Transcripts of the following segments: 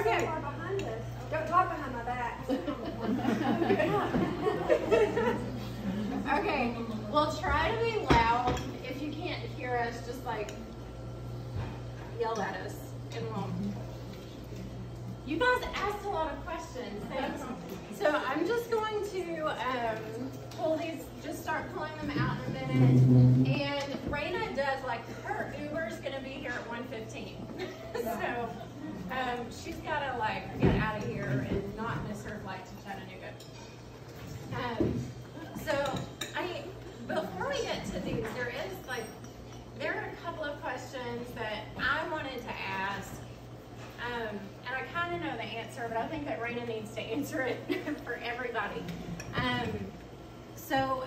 Okay. Behind us. Don't talk behind my back. Okay, we'll try to be loud. If you can't hear us, just like yell at us and we'll. You guys asked a lot of questions. Thanks. So I'm just going to pull these, just start pulling them out in a minute. And Raina does, like, her Uber's going to be here at 1:15. So she's got to, like, get out of here and not miss her flight to Chattanooga. Before we get to these, there are a couple of questions that I wanted to ask. And I kind of know the answer, but I think that Raina needs to answer it for everybody. So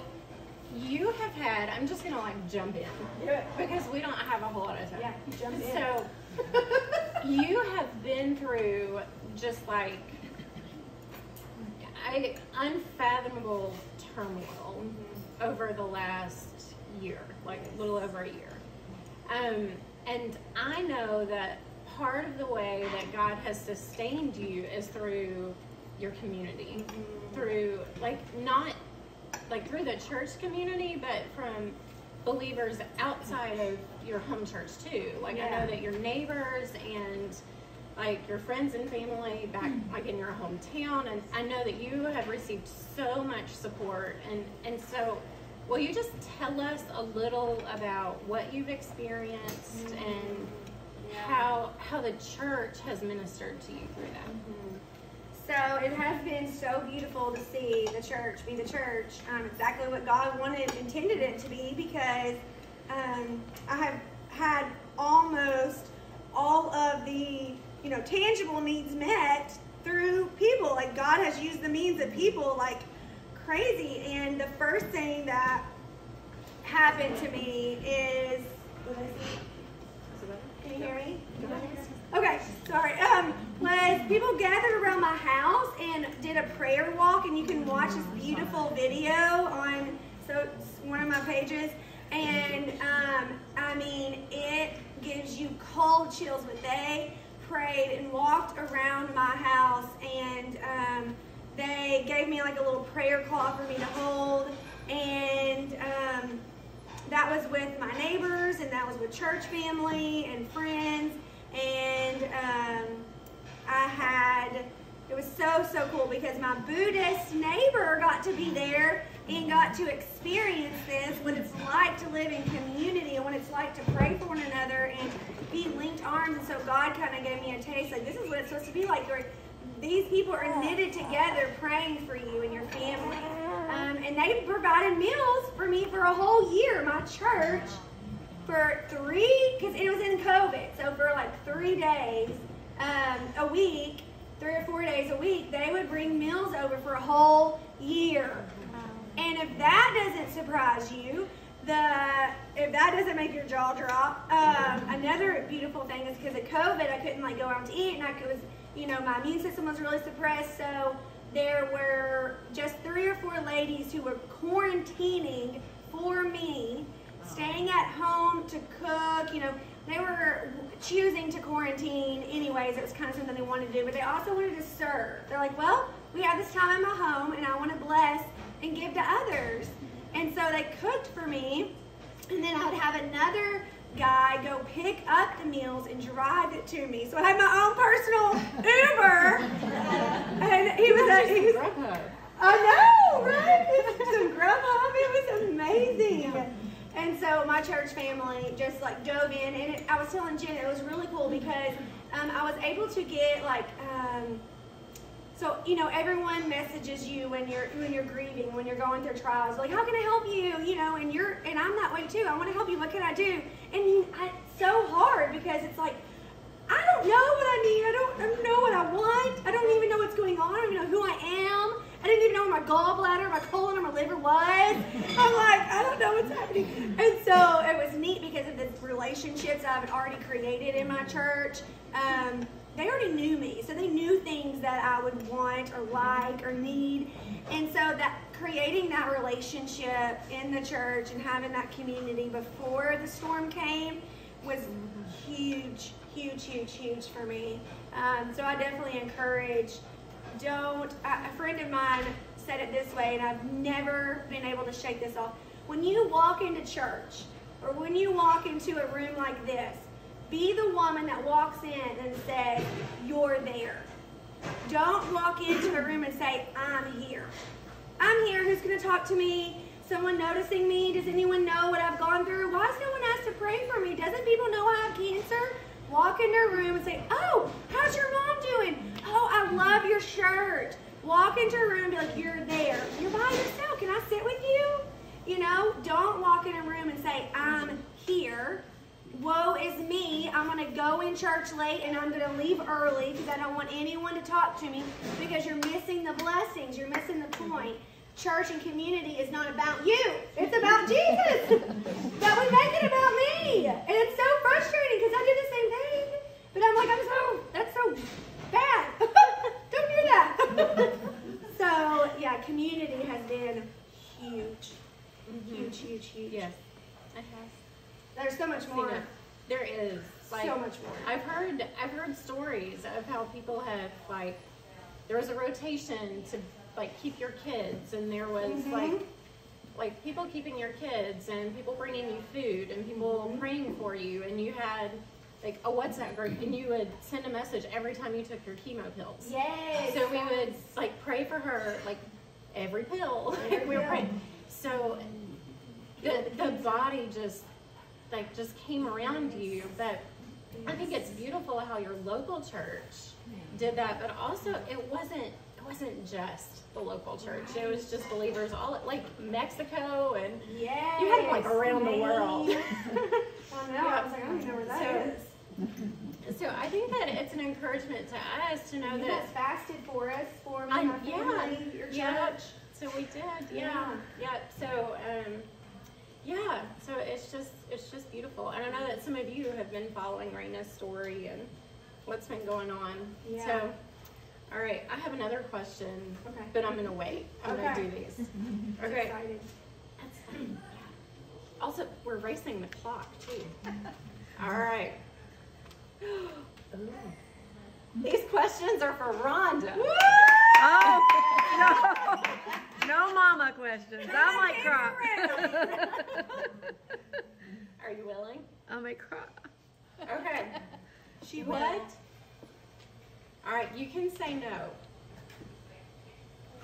you have had, I'm just going to like jump in because we don't have a whole lot of time. Yeah, jump in. So you have been through just like unfathomable turmoil over the last year, like a little over a year. And I know that part of the way that God has sustained you is through your community, through not through the church community, but from believers outside of your home church too. Like I know that your neighbors and like your friends and family back like in your hometown, and I know that you have received so much support, and so will you just tell us a little about what you've experienced and how the church has ministered to you through that? So it has been so beautiful to see the church be the church, exactly what God intended it to be, because I have had almost all of the tangible needs met through people. Like God has used the means of people like crazy. And the first thing that happened to me is, can you hear me? Okay, sorry. Was people gathered around my house and did a prayer walk, and you can watch this beautiful video on one of my pages, and I mean, it gives you cold chills. But they prayed and walked around my house, and they gave me like a little prayer cloth for me to hold, and that was with my neighbors, and that was with church family and friends, and it was so cool because my Buddhist neighbor got to be there and got to experience this, what it's like to live in community and what it's like to pray for one another and be linked arms. And so God kind of gave me a taste, like this is what it's supposed to be like. These people are knitted together praying for you and your family. And they provided meals for me for a whole year, my church, because it was in COVID, so for like 3 days a week, 3 or 4 days a week, they would bring meals over for a whole year. And if that doesn't surprise you, if that doesn't make your jaw drop, another beautiful thing is because of COVID, I couldn't like go out to eat, and my immune system was really suppressed, so there were just 3 or 4 ladies who were quarantining for me, staying at home to cook. They were choosing to quarantine anyways. It was kind of something they wanted to do, but they also wanted to serve. They're like, well, we have this time in my home, and I want to bless and give to others. And so they cooked for me, and then I would have another guy go pick up the meals and drive it to me. So I had my own personal Uber, and he was I know, right? Some Grubhub. It was amazing. And so my church family just like dove in, and I was telling Jen, it was really cool because I was able to get like, everyone messages you when you're grieving, when you're going through trials, like, how can I help you? And I'm that way too. I want to help you. What can I do? And it's so hard because it's like, I don't know what I need. I don't know what I want. I don't even know what's going on. I don't even know who I am. I didn't even know where my gallbladder, my colon, or my liver was. I'm like, I don't know what's happening. And so it was neat because of the relationships I've already created in my church. They already knew me, so they knew things that I would want or like or need. And so that creating that relationship in the church and having that community before the storm came was huge, huge, huge, huge for me. So I definitely encourage, a friend of mine said it this way, and I've never been able to shake this off. When you walk into church, or when you walk into a room like this, be the woman that walks in and says, you're there. Don't walk into a room and say, I'm here. I'm here, who's gonna talk to me? Someone noticing me? Does anyone know what I've gone through? Why is no one asked to pray for me? Doesn't people know I have cancer? Walk into a room and say, oh, how's your mom doing? Oh, I love your shirt. Walk into a room and be like, you're there. You're by yourself. Can I sit with you? You know, don't walk in a room and say, I'm here. Woe is me. I'm going to go in church late and I'm going to leave early because I don't want anyone to talk to me, because you're missing the blessings. You're missing the point. Church and community is not about you. It's about Jesus. But we make it about me. And it's so frustrating because I do the same thing. But I'm like, that's so bad. Don't do that. So, yeah, community has been huge. Huge, huge, huge. Yes, it has. There's so much more. There is. Like, so much more. I've heard stories of how people have, like, there was a rotation to, like, keep your kids, and there was like people keeping your kids, and people bringing you food, and people praying for you, and you had like a WhatsApp group, and you would send a message every time you took your chemo pills. Yes. So we would like pray for her like every pill. We were praying. So the body just came around you. But I think it's beautiful how your local church did that, but also it wasn't just the local church. It was just believers all like Mexico, and you had them like around the world. I know. I was like, I don't even know where that is. So I think that it's an encouragement to us to know you that guys fasted for us, for me, my family, your church. Yeah. So we did. Yeah. So so it's just beautiful. And I know that some of you have been following Raina's story and what's been going on. Yeah. So, all right, I have another question, but I'm going to wait. I'm going to do these. Okay. Excited. That's fine. Yeah. Also, we're racing the clock, too. All right. Ooh. These questions are for Rhonda. Oh, no mama questions. I might cry. Are you willing? I may cry. Okay. She What? will. All right, you can say no.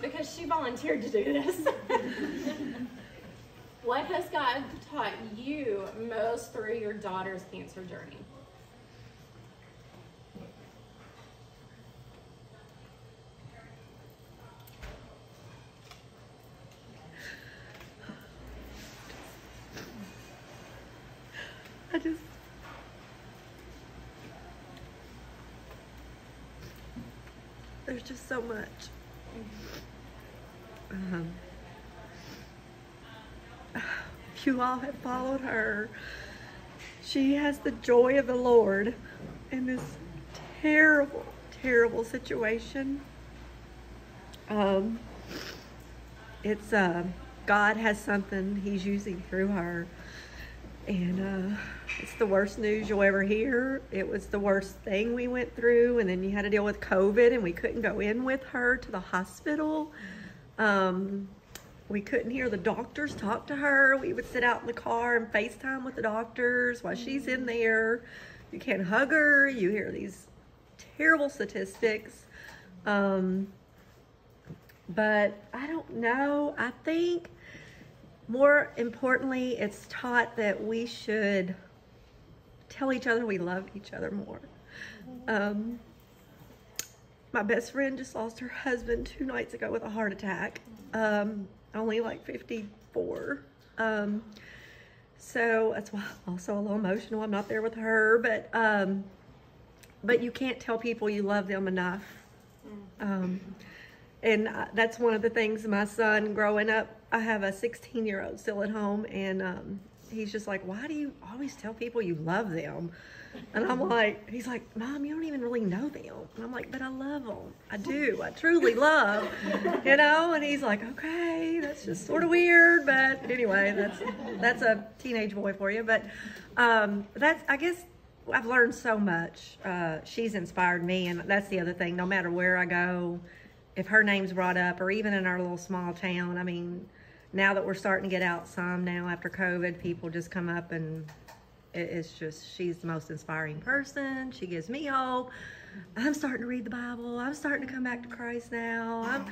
Because she volunteered to do this. What has God taught you most through your daughter's cancer journey? There's just so much. If you all have followed her, she has the joy of the Lord in this terrible, terrible situation. It's God has something He's using through her, and it's the worst news you'll ever hear. It was the worst thing we went through, and then you had to deal with COVID, and we couldn't go in with her to the hospital. We couldn't hear the doctors talk to her. We would sit out in the car and FaceTime with the doctors while she's in there. You can't hug her. You hear these terrible statistics. But I don't know. I think more importantly, it's taught that we should tell each other we love each other more. My best friend just lost her husband 2 nights ago with a heart attack. Only like 54. So that's why I'm also a little emotional. I'm not there with her, but you can't tell people you love them enough. And that's one of the things my son growing up, I have a 16-year-old still at home, and he's just like, why do you always tell people you love them? And I'm like, he's like, Mom, you don't even really know them. And I'm like, but I love them. I do. I truly love, you know? And he's like, okay, that's just sort of weird. But anyway, that's a teenage boy for you. But that's, I guess, I've learned so much. She's inspired me, and that's the other thing. No matter where I go, if her name's brought up, or even in our little small town, I mean, now that we're starting to get out some now after COVID, people just come up, and it's just, she's the most inspiring person. She gives me hope. I'm starting to read the Bible. I'm starting to come back to Christ now.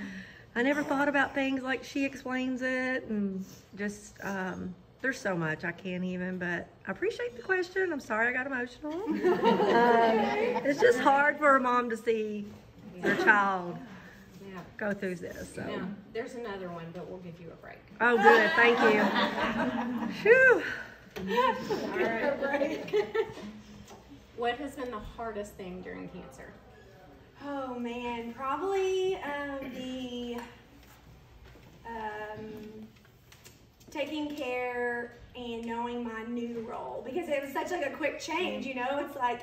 I never thought about things like she explains it, and just there's so much I can't even, but I appreciate the question. I'm sorry I got emotional. It's just hard for a mom to see their child go through this. So. Now, there's another one, but we'll give you a break. Oh, good. Thank you. Whew. All right. What has been the hardest thing during cancer? Oh man, probably the taking care and knowing my new role, because it was such like a quick change, you know. It's like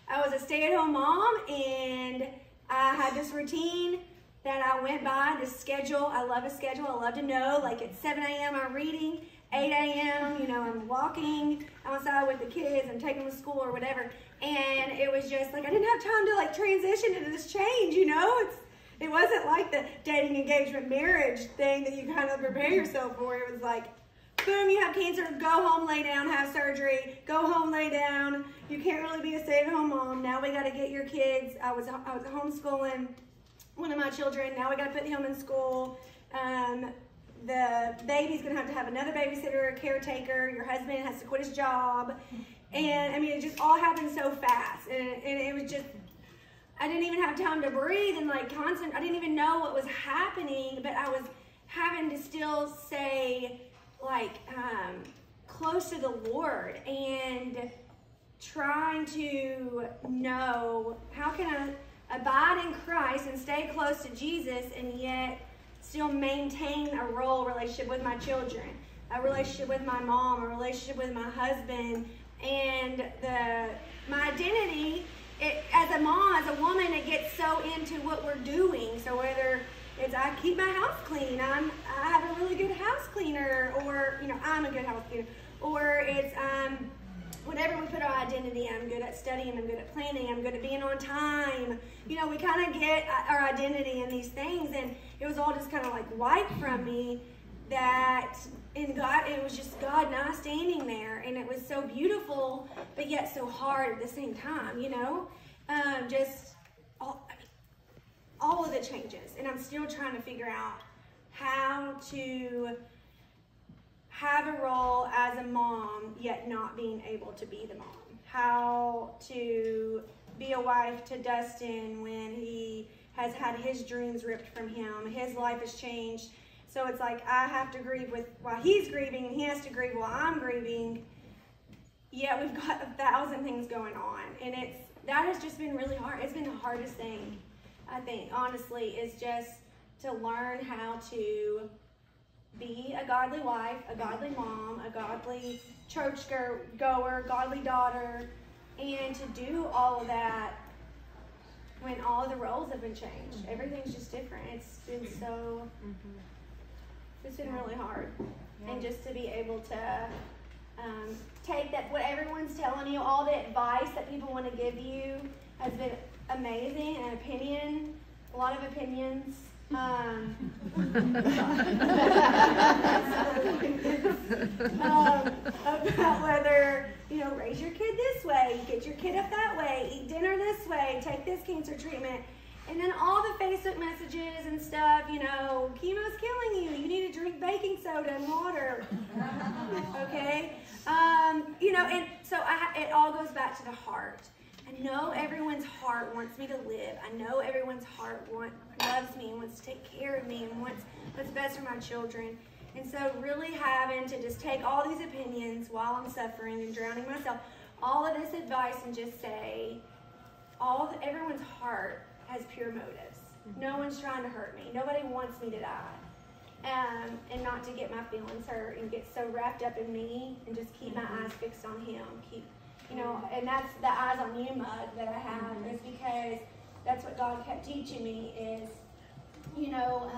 I was a stay-at-home mom and I had this routine that I went by, this schedule. I love a schedule. I love to know, like at 7 a.m. I'm reading, 8 a.m., you know, I'm walking outside with the kids and taking them to school or whatever. And it was just like, I didn't have time to like transition into this change, you know? It wasn't like the dating, engagement, marriage thing that you kind of prepare yourself for. It was like, boom, you have cancer, go home, lay down, have surgery, go home, lay down. You can't really be a stay-at-home mom. Now we got to get your kids. I was homeschooling one of my children. Now we got to put him in school. The baby's going to have another babysitter, a caretaker. Your husband has to quit his job. And I mean, it just all happened so fast. And it was just, I didn't even have time to breathe and like constant, I didn't even know what was happening, but I was having to still stay like close to the Lord and trying to know how can I abide in Christ and stay close to Jesus and yet still maintain a relationship with my children, a relationship with my mom, a relationship with my husband, and my identity. As a mom, as a woman, it gets so into what we're doing. So whether it's I keep my house clean, I have a really good house cleaner, or you know I'm a good house cleaner, or it's whatever we put our identity. I'm good at studying, I'm good at planning, I'm good at being on time. You know, we kind of get our identity in these things, and it was all just kind of like wiped from me. That in God, it was just God and I standing there, and it was so beautiful, but yet so hard at the same time, you know? Just all of the changes, and I'm still trying to figure out how to have a role as a mom, yet not being able to be the mom. How to be a wife to Dustin when he has had his dreams ripped from him, his life has changed. So it's like I have to grieve while he's grieving, and he has to grieve while I'm grieving. Yet we've got 1,000 things going on, and that has just been really hard. It's been the hardest thing, I think, honestly, is just to learn how to be a godly wife, a godly mom, a godly church goer, godly daughter, and to do all of that when all of the roles have been changed. Everything's just different. It's been so... It's been really hard. And just to be able to take that, what everyone's telling you, all the advice that people want to give you has been amazing, and a lot of opinions. About whether, you know, raise your kid this way, get your kid up that way, eat dinner this way, take this cancer treatment. And then all the Facebook messages and stuff, you know, chemo's killing you. You need to drink baking soda and water. Okay? You know, and so it all goes back to the heart. I know everyone's heart wants me to live. I know everyone's heart loves me and wants to take care of me and wants what's best for my children. And so really having to just take all these opinions while I'm suffering and drowning myself, all of this advice, and just say, everyone's heart has pure motives. No one's trying to hurt me. Nobody wants me to die. And not to get my feelings hurt and get so wrapped up in me, and just keep my eyes fixed on him. You know, and that's the eyes on you mug that I have, is because that's what God kept teaching me is, you know,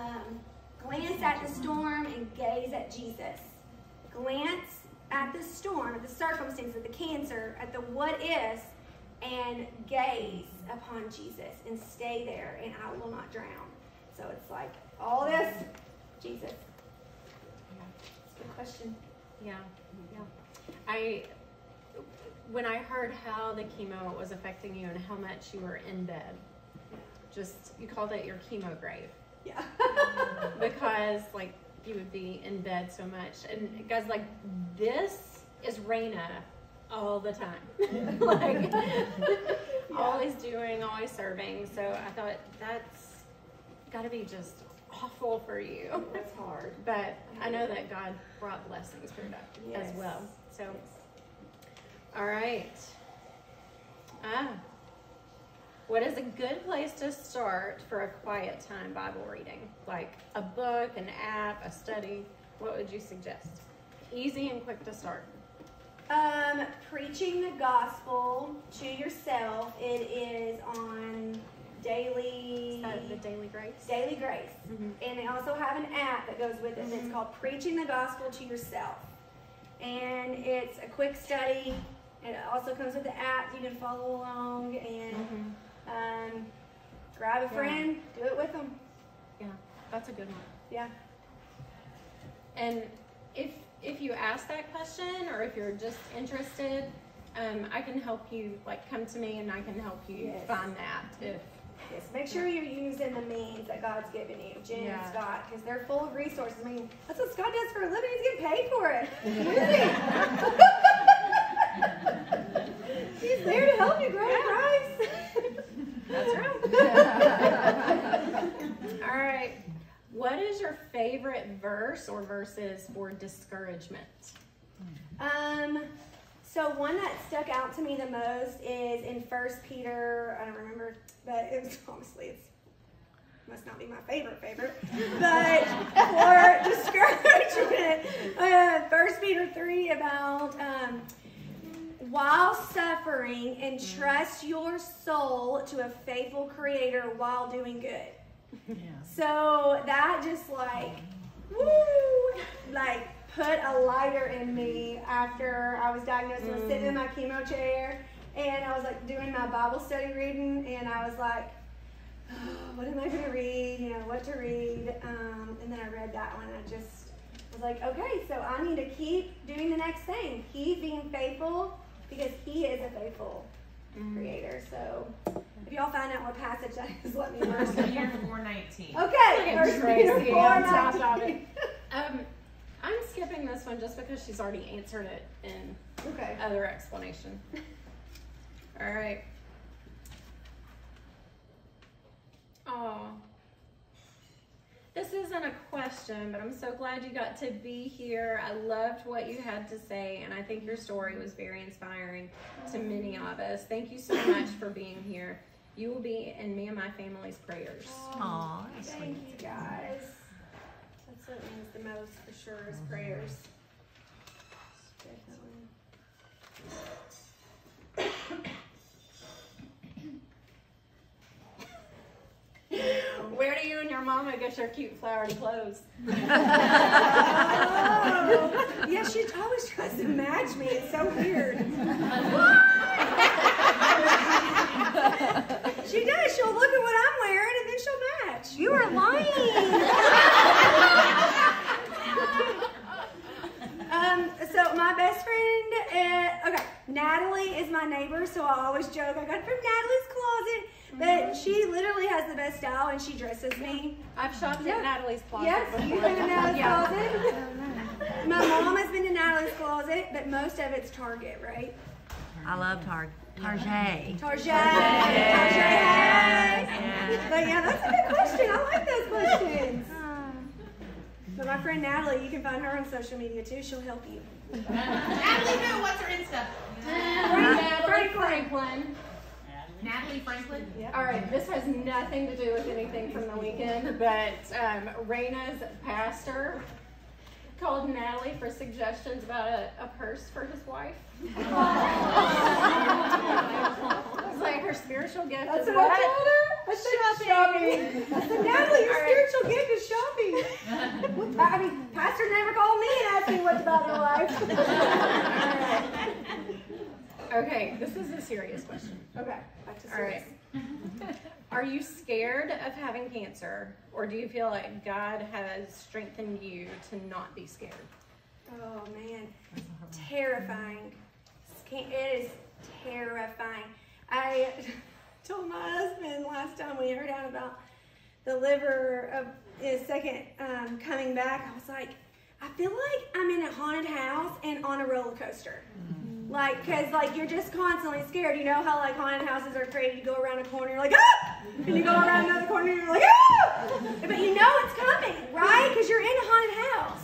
glance at the storm and gaze at Jesus. Glance at the storm, at the circumstances, at the cancer, at the what ifs, and gaze upon Jesus and stay there, and I will not drown. So it's like all this, Jesus. It's a good question. Yeah. When I heard how the chemo was affecting you and how much you were in bed, you called it your chemo grave. Yeah. Because like you would be in bed so much, and guys, like, this is Raina all the time. Like, always doing, always serving. So I thought that's got to be just awful for you. That's hard. But I know that God brought blessings through that as well. So, all right. What is a good place to start for a quiet time Bible reading? Like a book, an app, a study? What would you suggest? Easy and quick to start. Preaching the gospel to yourself. It is on daily. The Daily Grace. Daily Grace. And they also have an app that goes with it that's called Preaching the Gospel to Yourself. And it's a quick study. It also comes with the app. You can follow along and grab a friend, do it with them. Yeah, that's a good one. Yeah. And if you ask that question, or if you're just interested, I can help you, like, come to me and I can help you find that. Yes, make sure you're using the means that God's given you, Jen and Scott, because they're full of resources. I mean, that's what Scott does for a living. He's getting paid for it. He's there to help you grow in Christ. That's right. All right. What is your favorite verse or verses for discouragement? So one that stuck out to me the most is in 1 Peter, I don't remember, but it was honestly, it must not be my favorite, but for discouragement, 1 Peter 3 about while suffering, entrust your soul to a faithful Creator while doing good. Yeah. So that just like, woo, like put a lighter in me after I was diagnosed. I was sitting in my chemo chair and I was like doing my Bible study reading, and I was like, oh, what am I going to read? You know, what to read. And then I read that one and I just was like, okay, so I need to keep doing the next thing. Keep being faithful because He is a faithful Creator. So if y'all find out what passage that is, let me know. 1 Peter 4:19. Okay, 1 Peter 4:19. I'm skipping this one just because she's already answered it in other explanation. All right. Oh, this isn't a question, but I'm so glad you got to be here. I loved what you had to say, and I think your story was very inspiring to many of us. Thank you so much for being here. You will be in me and my family's prayers. Aw, Thank you, guys. That certainly is the most for sure is prayers. Where do you and your mama get your cute flowery clothes? Oh, yeah, she always tries to match me. It's so weird. She does. She'll look at what I'm wearing and then she'll match. You are lying. So my best friend, Natalie is my neighbor, so I always joke I got it from Natalie's closet. But she literally has the best style, and she dresses me. I've shopped at Natalie's closet Yes, before. you've been to Natalie's closet. My mom has been to Natalie's closet, but most of it's Target, right? I love Target. Target. But yeah, that's a good question. I like those questions. But my friend Natalie, you can find her on social media too. She'll help you. Natalie who? What's her Insta? Natalie Franklin. Natalie Franklin? Yep. All right, this has nothing to do with anything from the weekend, but Raina's pastor called Natalie for suggestions about a purse for his wife. It's like her spiritual gift That's is what what? I told her. I said shopping. I said, Natalie, your spiritual gift is shopping. I mean, pastor never called me and asked me what to buy their wife. Okay, this is a serious question. Okay, back to All right. serious. Are you scared of having cancer, or do you feel like God has strengthened you to not be scared? Oh man, terrifying. It is terrifying. I told my husband last time we heard out about the liver of his second coming back, I was like, I feel like I'm in a haunted house and on a roller coaster. Like, cause like you're just constantly scared. You know how like haunted houses are created? You go around a corner, you're like, ah! And you go around another corner, you're like, ah! But you know it's coming, right? Cause you're in a haunted house.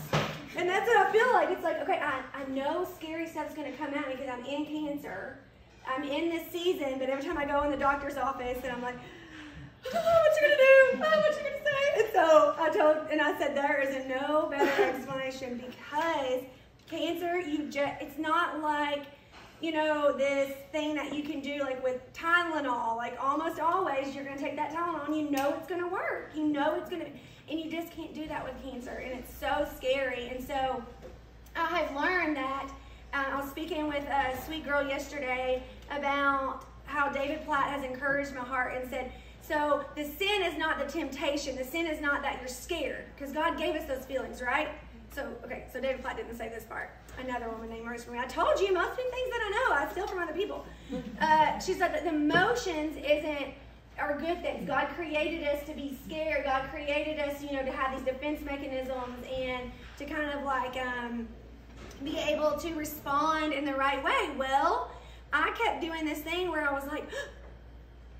And that's what I feel like. It's like, okay, I know scary stuff's gonna come at me because I'm in cancer. I'm in this season, but every time I go in the doctor's office and I'm like, oh, what you gonna do? Oh, what you gonna say? And so I said, there is no better explanation because cancer, it's not like, you know, this thing that you can do like with Tylenol. Like almost always you're gonna take that Tylenol and you know it's gonna work. You know it's gonna, and you just can't do that with cancer, and it's so scary. And so I have learned that. I was speaking with a sweet girl yesterday about how David Platt has encouraged my heart and said, so the sin is not the temptation. The sin is not that you're scared, because God gave us those feelings, right? So, okay, so David Platt didn't say this part. Another woman named Maurice for me. I told you most of the things that I know, I steal from other people. She said that the emotions are good things. God created us to be scared. God created us, you know, to have these defense mechanisms and to kind of like be able to respond in the right way. Well, I kept doing this thing where I was like,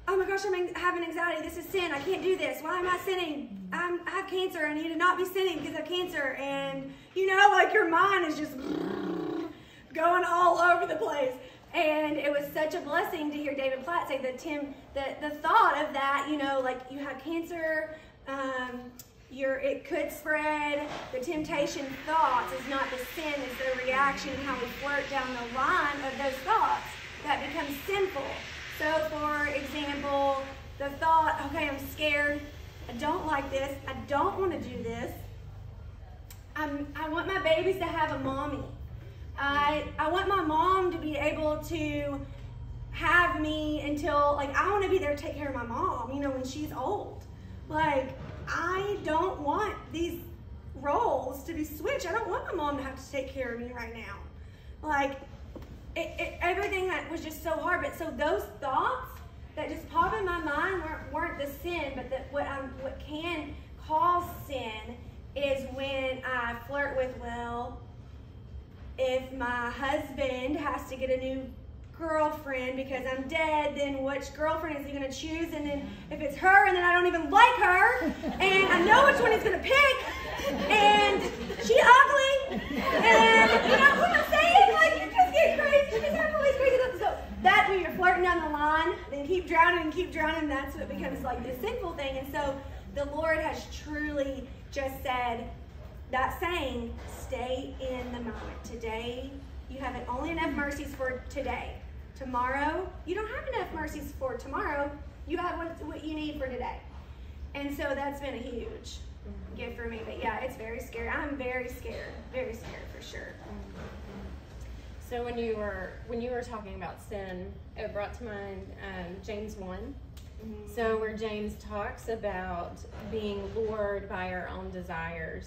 oh my gosh, I'm having anxiety. This is sin. I can't do this. Why am I sinning? I have cancer. I need to not be sinning because of cancer. And, you know, like your mind is just going all over the place. And it was such a blessing to hear David Platt say the thought of that, you know, like you have cancer, it could spread. The temptation thoughts is not the sin, it's the reaction and how we flirt down the line of those thoughts that becomes sinful. So, for example, the thought, okay, I'm scared, I don't like this, I don't want to do this, I want my babies to have a mommy. I want my mom to be able to have me until, like, I want to be there to take care of my mom, you know, when she's old. Like, I don't want these roles to be switched. I don't want my mom to have to take care of me right now. Like, everything that was just so hard. But so those thoughts that just pop in my mind weren't the sin, but what can cause sin is when I flirt with, well, if my husband has to get a new girlfriend because I'm dead, then which girlfriend is he going to choose? And then if it's her, and then I don't even like her, and I know which one he's going to pick, and she ugly, and you know what I'm saying? Like, you just get crazy. You just have all these crazy thoughts. So that's when you're flirting down the line, then keep drowning, that's what becomes like this sinful thing. And so the Lord has truly just said, that saying, stay in the moment. Today, you have only enough mercies for today. Tomorrow, you don't have enough mercies for tomorrow. You have what you need for today. And so that's been a huge gift for me. But yeah, it's very scary. I'm very scared for sure. So when you were talking about sin, it brought to mind James 1. So where James talks about being lured by our own desires